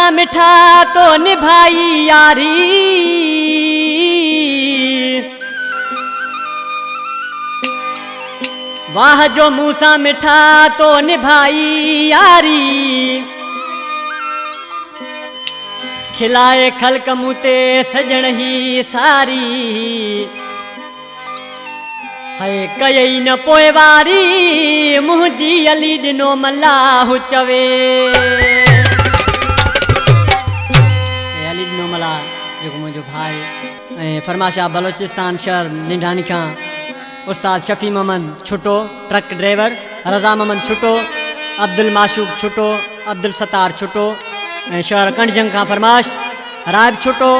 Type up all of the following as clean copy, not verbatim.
मूसा मिठा तो निभाई यारी, वाह जो मूसा मिठा तो निभाई यारी, खिलाए खलक मुते सजण ही सारी, है कयई न पोए वारी, मुंहिंजी अली ॾिनो मल्लाह चवे। अली ॾिनो मल्लाह जेको मुंहिंजो भाई ऐं फरमाशाह बलोचिस्तान शहर निंढानी खां उस्ताद शफ़ी मोहम्मद छुटो ट्रक ड्राइवर, रज़ा मोहम्मद छुटो, अब्दुल माशूक छुटो, अब्दुल सत्तार छुटो ऐं शहर कंडजंग खां फरमाश रायब छुटो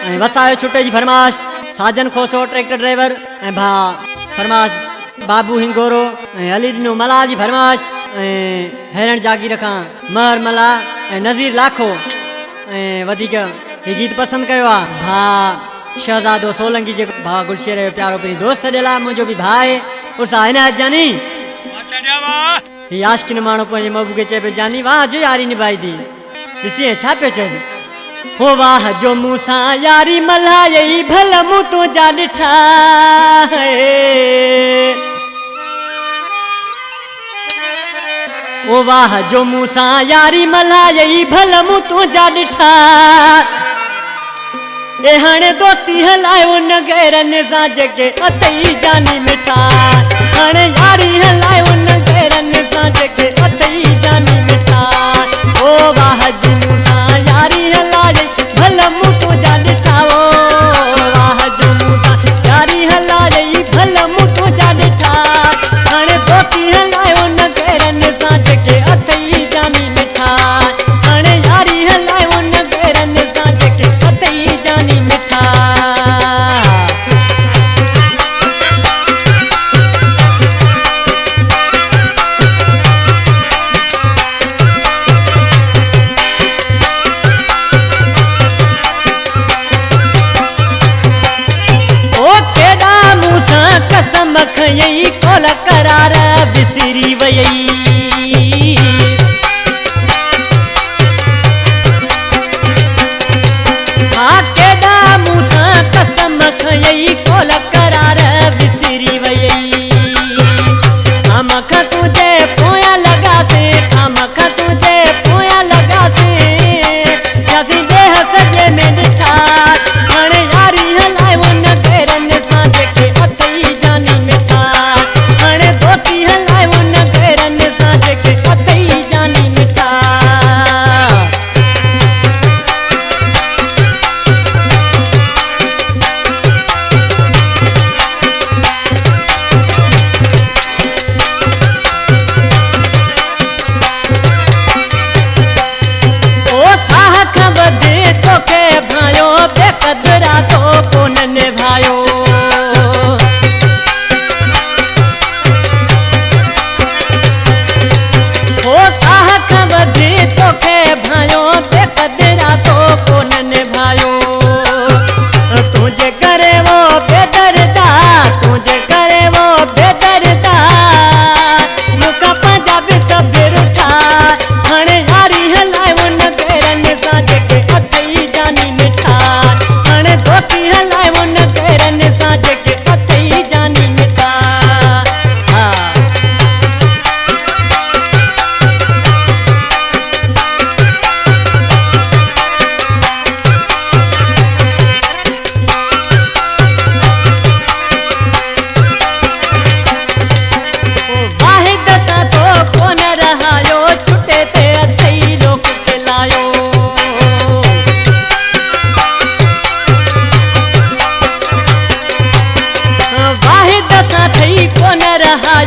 ऐं वसायो छुटे जी फरमाश, साजन खोसो ट्रैक्टर ड्राइवर ऐं भा फरमाश बाबू हिंगोरो ऐं अली ॾिनो मल्लाह जी फरमाश ऐं हैरण जागीर खां महर मला ऐं नज़ीर लाखो ऐं वधीक हीउ गीत पसंदि कयो आहे भा शहज़ादो सोलंकी जेको भा गुलशेर जो प्यारो पंहिंजी दोस्त ॾियल आहे, मुंहिंजो बि भाउ आहे उस्ताद इनायत जानी। हीउ आशिक़िन माण्हू पंहिंजे महबूब खे चए पियो जानी वाह जो यारी निभाई थी, ॾिसी छा पियो चइजे, हो वाह जो मूंसां यारी मल्हाई भल मूं तुंहिंजा ॾिठा, ओ वाह जो मूंसां यारी मल्हाई भल मूं तुंहिंजा ॾिठा, ए हाणे दोस्ती हलायो न गैरनि सां जेके अथई जानी मिठा, हाणे यारी हलायो न गैरनि सां जेके अथई जानी मिठा, ओ वाह जी मूंसां यारी हलाए भल मूं तुंहिंजा ॾिठा, ओ वाह जी मूंसां यारी हलाए भल मूं तुंहिंजा ॾिठा, हाणे दोस्ती हलायो न गैरनि सां जेके अथई जानी मिठा, हाणे यारी हलायो न गैरनि सां जेके अथई जानी मिठा। कसम खयई कोल करार बिसरी वयई, हाँ केॾा मूंसां कसम खयई कोल करार बिसरी वयई, हम खां तुंहिंजे पोयां लॻासे, हम खां तुंहिंजे पोयां लॻासे, असीं ॾेह सॼे में ॾिठा, हाणे यारी हलायो न गैरनि सां जेके अथई जानी मिठा, हाणे दोस्ती हलायो न गैरनि सां जेके अथई जानी मिठा। ओ साह खां वधे तोखे भायो बेक़दरा तो कोन निभायो, साह खां वधे तोखे भायो बेक़दरा तो कोन निभायो, तुंहिंजे करे वो बेदर्दा, तुंहिंजे करे वो बेदर्दा, मूंखां पंहिंजा बि सभु रुठा, हाणे यारी हलायो न गैरनि सां जेके अथई जानी मिठा, हाणे दोस्ती हलायो न गैरनि सां जेके अथई जानी मिठा। वाहिद सां तो कोन रहायो, छुटे ते अथई लोक खिलायो, वाहिद सां थई कोन रहायो,